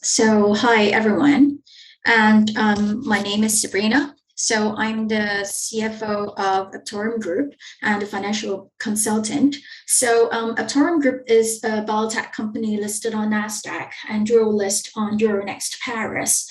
Hi everyone, and my name is Sabrina. I'm the CFO of Aptorum Group and a financial consultant. Aptorum Group is a biotech company listed on Nasdaq and dual list on Euronext Paris.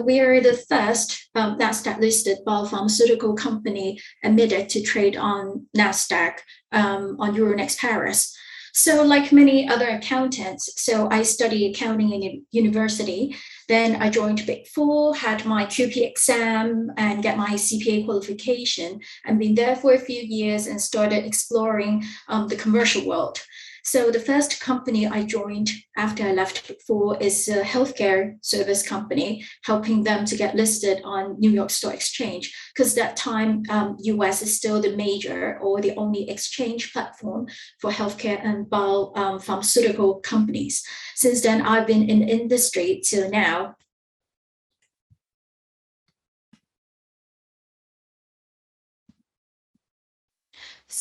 We are the first Nasdaq listed biopharmaceutical company admitted to trade on Nasdaq on Euronext Paris. Like many other accountants, I studied accounting in university. Then I joined Big Four, had my QP exam, and get my CPA qualification, and been there for a few years and started exploring the commercial world. The first company I joined after I left Big Four is a healthcare service company, helping them to get listed on New York Stock Exchange. Because that time, US is still the major or the only exchange platform for healthcare and pharmaceutical companies. Since then, I've been in the industry till now.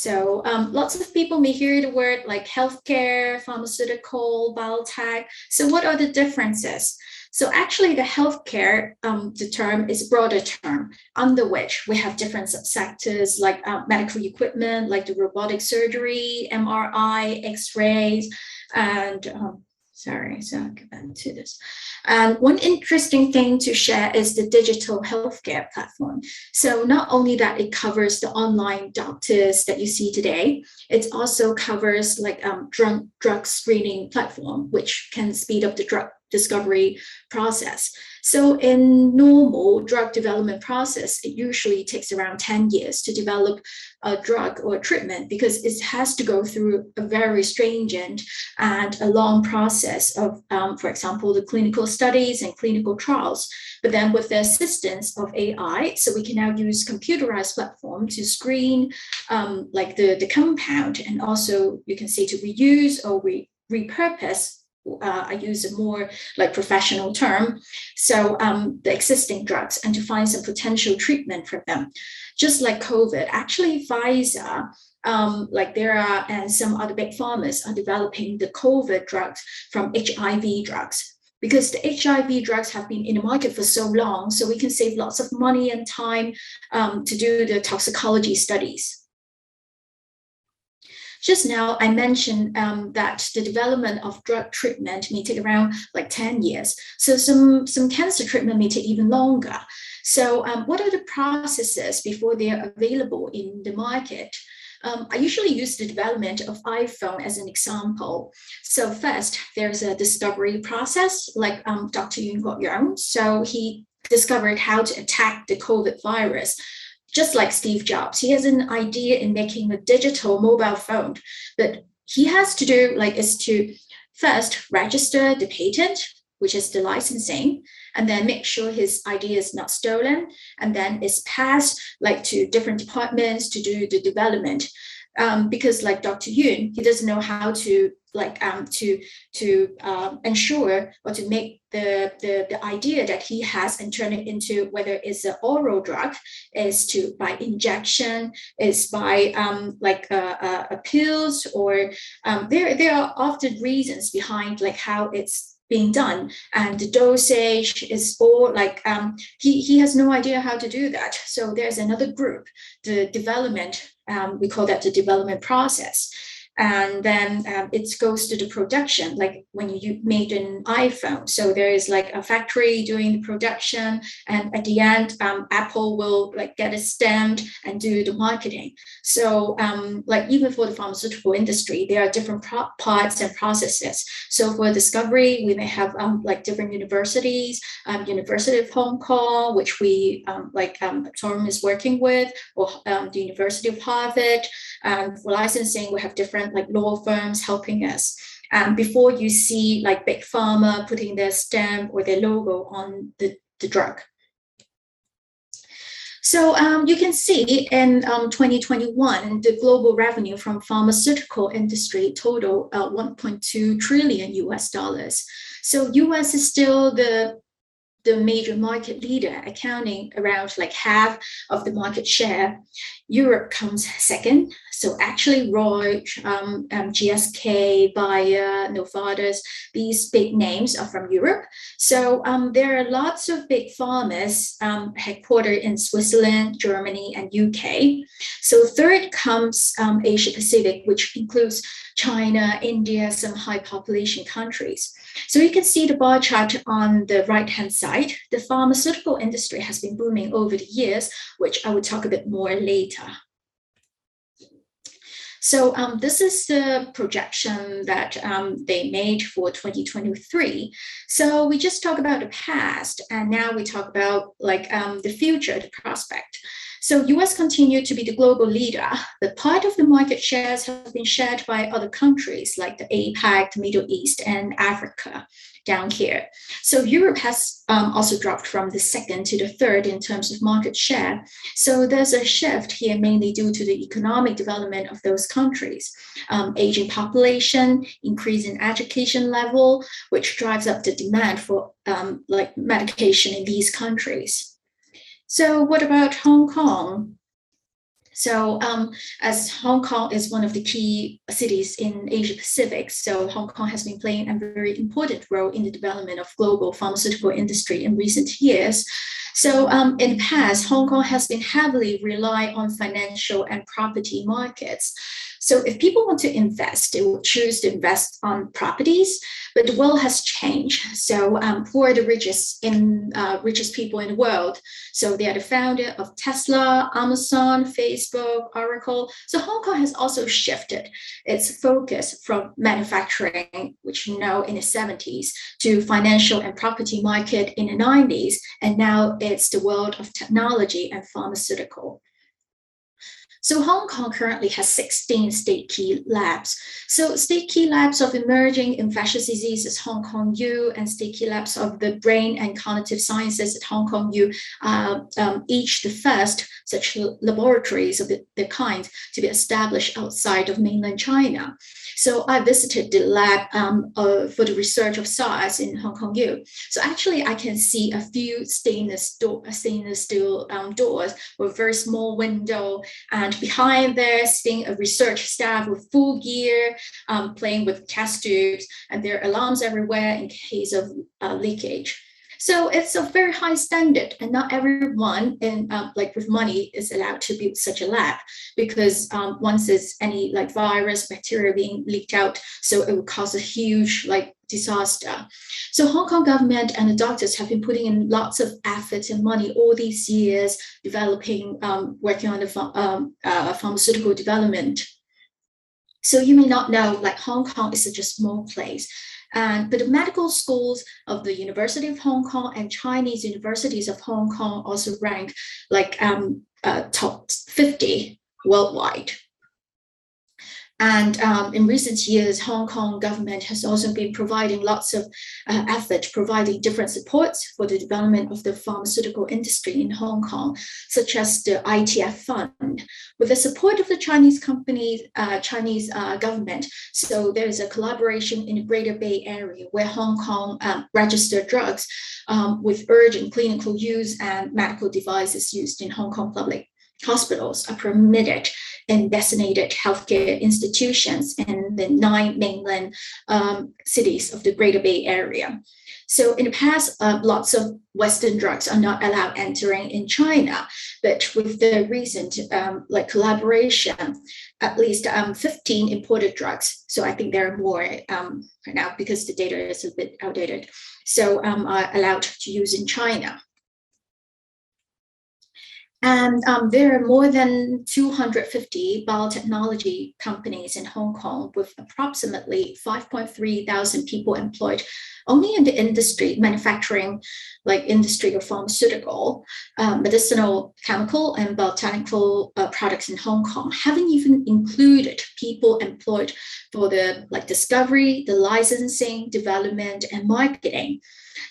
Lots of people may hear the word like healthcare, pharmaceutical, biotech. So what are the differences? So actually the healthcare, the term is a broader term under which we have different subsectors like medical equipment, like the robotic surgery, MRI, X-rays, and so I'll get back to this. And one interesting thing to share is the digital healthcare platform. So not only that it covers the online doctors that you see today, it also covers like drug screening platform, which can speed up the drug discovery process. So in normal drug development process, it usually takes around 10 years to develop a drug or a treatment because it has to go through a very stringent and a long process of, for example, the clinical studies and clinical trials. But then with the assistance of AI, so we can now use computerized platform to screen like the compound, and also you can see to reuse or repurpose. I use a more like professional term. The existing drugs and to find some potential treatment for them. Just like COVID, actually Pfizer, like there are and some other big pharmas are developing the COVID drugs from HIV drugs because the HIV drugs have been in the market for so long, so we can save lots of money and time to do the toxicology studies. Just now, I mentioned that the development of drug treatment may take around like 10 years. So some cancer treatment may take even longer. What are the processes before they are available in the market? I usually use the development of iPhone as an example. So first, there's a discovery process like Dr. Yun Yang. So he discovered how to attack the COVID virus just like Steve Jobs. He has an idea in making a digital mobile phone, but he has to do like is to first register the patent, which is the licensing, and then make sure his idea is not stolen, and then it's passed like to different departments to do the development. Because like Dr. Yun, he doesn't know how to like ensure or to make the idea that he has and turn it into whether it's an oral drug, is to by injection, is by pills, or there are often reasons behind like how it's being done, and the dosage is all like he has no idea how to do that. So there's another group, the development, we call that the development process. And then it goes to the production, like when you made an iPhone. So there is like a factory doing the production, and at the end, Apple will like get it stamped and do the marketing. So like even for the pharmaceutical industry, there are different parts and processes. So for discovery, we may have like different universities, University of Hong Kong, which we Torm is working with, or the University of Harvard. For licensing, we have different like law firms helping us. Before you see like big pharma putting their stamp or their logo on the drug. So you can see in 2021, the global revenue from pharmaceutical industry total 1.2 trillion US dollars. So US is still the major market leader, accounting around like half of the market share. Europe comes second. So actually Roche, GSK, Bayer, Novartis, these big names are from Europe. So there are lots of big pharmas headquartered in Switzerland, Germany, and UK. So third comes Asia Pacific, which includes China, India, some high population countries. So you can see the bar chart on the right-hand side. The pharmaceutical industry has been booming over the years, which I will talk a bit more later. So this is the projection that they made for 2023. So we just talk about the past, and now we talk about like the future, the prospect. So US continued to be the global leader, but part of the market shares have been shared by other countries like the APAC, the Middle East, and Africa down here. So Europe has also dropped from the second to the third in terms of market share. So there's a shift here mainly due to the economic development of those countries. Aging population, increase in education level, which drives up the demand for like medication in these countries. So what about Hong Kong? So as Hong Kong is one of the key cities in Asia Pacific, so Hong Kong has been playing a very important role in the development of global pharmaceutical industry in recent years. So in the past, Hong Kong has been heavily relied on financial and property markets. So if people want to invest, they will choose to invest on properties, but the world has changed. So who are the richest people in the world? So they are the founder of Tesla, Amazon, Facebook, Oracle. So Hong Kong has also shifted its focus from manufacturing, which you know in the 70s, to financial and property market in the 90s. And now it's the world of technology and pharmaceutical. So Hong Kong currently has 16 state key labs. So state key labs of emerging infectious diseases, Hong Kong U, and state key labs of the brain and cognitive sciences at Hong Kong U, each the first such laboratories of the kind to be established outside of mainland China. So I visited the lab for the research of SARS in Hong Kong U. So actually I can see a few stainless steel doors with very small window, and behind there sitting a research staff with full gear, playing with test tubes, and there are alarms everywhere in case of leakage. So it's a very high standard, and not everyone like with money is allowed to build such a lab, because once there's any like virus, bacteria being leaked out, so it would cause a huge like disaster. So Hong Kong government and the doctors have been putting in lots of effort and money all these years, developing, working on the pharmaceutical development. So you may not know, like Hong Kong is such a small place. But the medical schools of the University of Hong Kong and Chinese universities of Hong Kong also rank like top 50 worldwide. And in recent years, Hong Kong government has also been providing lots of effort, providing different supports for the development of the pharmaceutical industry in Hong Kong, such as the ITF Fund, with the support of the Chinese companies, Chinese government. So there is a collaboration in the Greater Bay Area where Hong Kong registered drugs with urgent clinical use and medical devices used in Hong Kong public hospitals are permitted in designated healthcare institutions in the 9 mainland cities of the Greater Bay Area. So in the past, lots of Western drugs are not allowed entering in China, but with the recent like collaboration, at least 15 imported drugs. So I think there are more right now because the data is a bit outdated. So are allowed to use in China. And there are more than 250 biotechnology companies in Hong Kong with approximately 5.3 thousand people employed only in the industry, manufacturing, like industry of pharmaceutical, medicinal, chemical, and botanical products in Hong Kong, haven't even included people employed for the like discovery, the licensing, development, and marketing.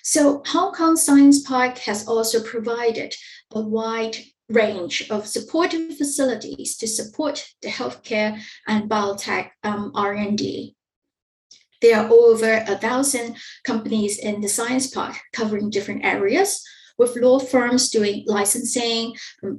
So Hong Kong Science Park has also provided a wide range of supportive facilities to support the healthcare and biotech R&D. There are over 1,000 companies in the science park covering different areas, with law firms doing licensing,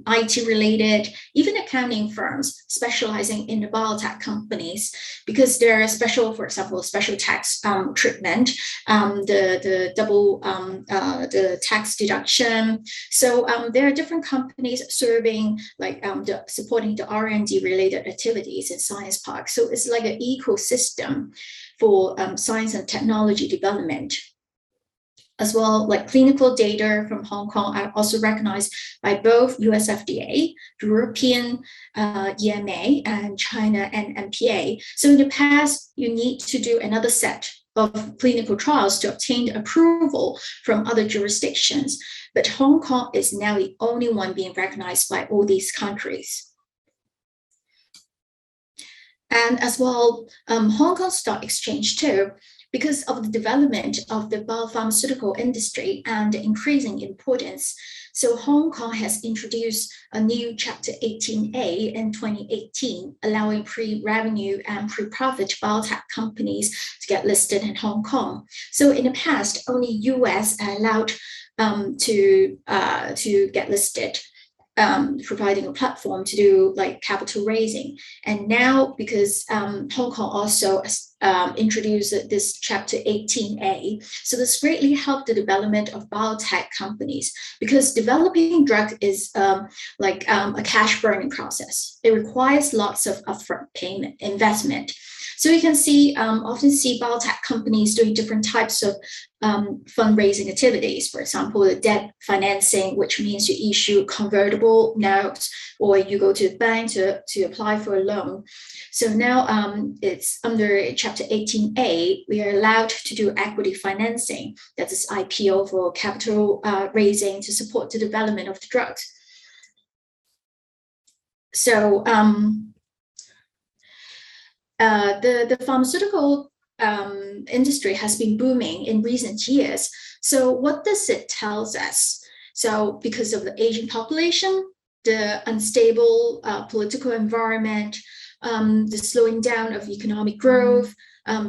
IT related, even accounting firms specializing in the biotech companies, because there are special, for example, special tax treatment, the double the tax deduction. So there are different companies serving supporting the R&D related activities in science parks. So it's like an ecosystem for science and technology development. As well, like clinical data from Hong Kong are also recognized by both US FDA, European EMA, and China NMPA. So in the past, you need to do another set of clinical trials to obtain approval from other jurisdictions. But Hong Kong is now the only one being recognized by all these countries. And as well, Hong Kong Stock Exchange too, because of the development of the biopharmaceutical industry and the increasing importance. So Hong Kong has introduced a new Chapter 18A in 2018, allowing pre-revenue and pre-profit biotech companies to get listed in Hong Kong. So in the past, only US are allowed to get listed, providing a platform to do like capital raising. And now, because Hong Kong also introduced this Chapter 18A, so this greatly helped the development of biotech companies, because developing drug is a cash burning process. It requires lots of upfront payment investment. So you can see, often see biotech companies doing different types of fundraising activities. For example, the debt financing, which means you issue convertible notes, or you go to the bank to apply for a loan. So now it's under Chapter 18A, we are allowed to do equity financing. That is IPO for capital raising to support the development of the drugs. So the pharmaceutical industry has been booming in recent years. So what does it tell us? So because of the aging population, the unstable political environment, the slowing down of economic growth,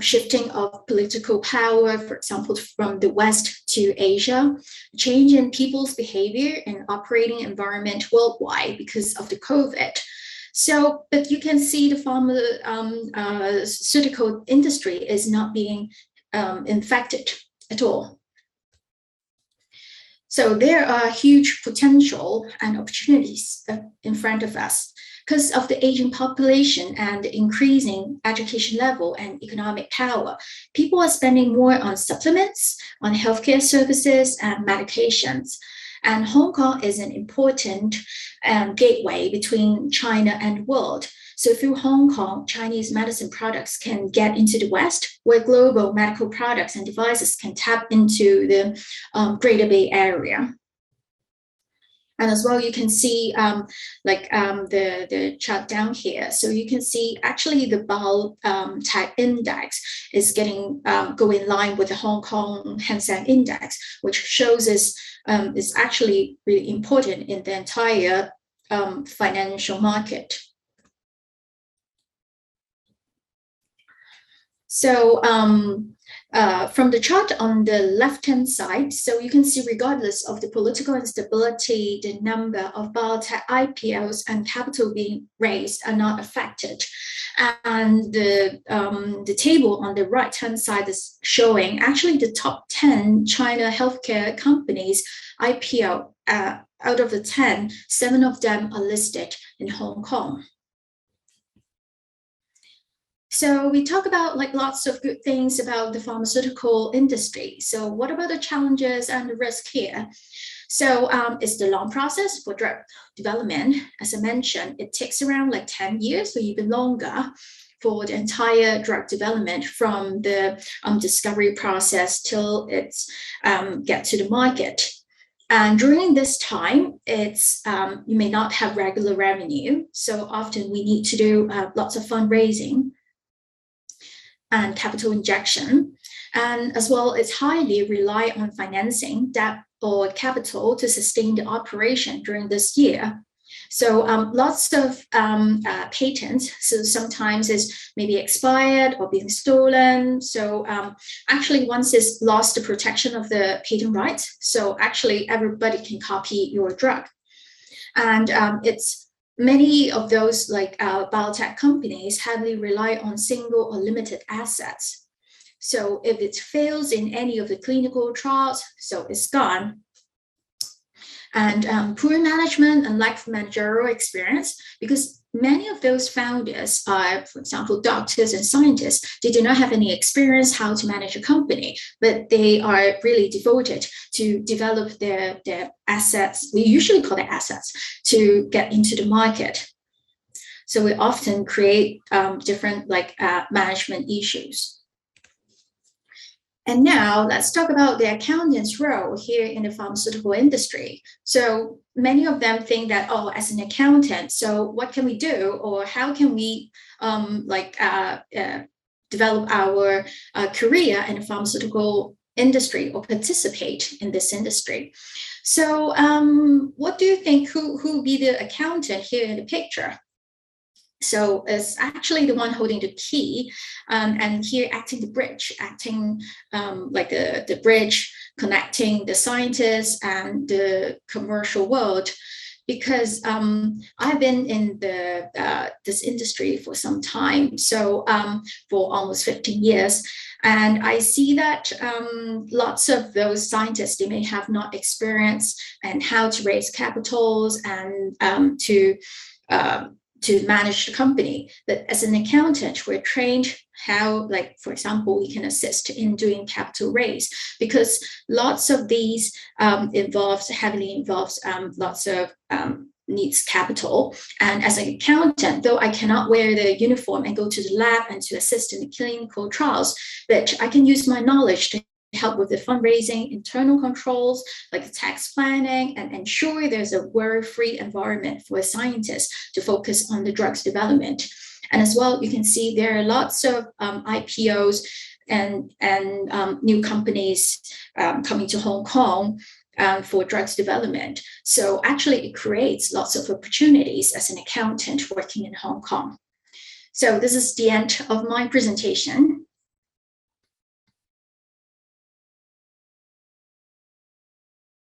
shifting of political power, for example, from the West to Asia, change in people's behavior and operating environment worldwide because of the COVID. So, but you can see the pharmaceutical industry is not being infected at all. So there are huge potential and opportunities in front of us because of the aging population and the increasing education level and economic power. People are spending more on supplements, on healthcare services and medications. And Hong Kong is an important gateway between China and the world. So through Hong Kong, Chinese medicine products can get into the West, where global medical products and devices can tap into the Greater Bay Area. And as well, you can see the chart down here. So you can see actually the biotech index is getting go in line with the Hong Kong Hang Seng Index, which shows us is actually really important in the entire financial market. So from the chart on the left-hand side, so you can see regardless of the political instability, the number of biotech IPOs and capital being raised are not affected. And the table on the right-hand side is showing actually the top 10 China healthcare companies IPO. Out of the 10, 7 of them are listed in Hong Kong. So we talk about like lots of good things about the pharmaceutical industry. So what about the challenges and the risk here? So it's the long process for drug development. As I mentioned, it takes around like 10 years or even longer for the entire drug development from the discovery process till it's get to the market. And during this time, it's you may not have regular revenue. So often we need to do lots of fundraising and capital injection. And as well, it's highly rely on financing, debt or capital to sustain the operation during this year. So lots of patents. So sometimes it's maybe expired or being stolen. So actually, once it's lost the protection of the patent rights, so actually everybody can copy your drug. And it's many of those like biotech companies heavily rely on single or limited assets. So if it fails in any of the clinical trials, so it's gone. And poor management and lack of managerial experience, because many of those founders are, for example, doctors and scientists. They do not have any experience how to manage a company, but they are really devoted to develop their assets. We usually call it assets to get into the market. So we often create different like management issues. And now let's talk about the accountant's role here in the pharmaceutical industry. So many of them think that, oh, as an accountant, so what can we do, or how can we develop our career in the pharmaceutical industry or participate in this industry? So what do you think, who will be the accountant here in the picture? So it's actually the one holding the key, and here acting the bridge, acting like the bridge connecting the scientists and the commercial world. Because I've been in this industry for some time, so for almost 15 years, and I see that lots of those scientists, they may have not experienced and how to raise capitals and to manage the company. But as an accountant, we're trained how, like, for example, we can assist in doing capital raise, because lots of these heavily involves lots of needs capital. And as an accountant, though I cannot wear the uniform and go to the lab and to assist in the clinical trials, but I can use my knowledge to help with the fundraising, internal controls, like the tax planning, and ensure there's a worry-free environment for scientists to focus on the drugs development. And as well, you can see there are lots of IPOs and new companies coming to Hong Kong for drugs development. So actually, it creates lots of opportunities as an accountant working in Hong Kong. So this is the end of my presentation.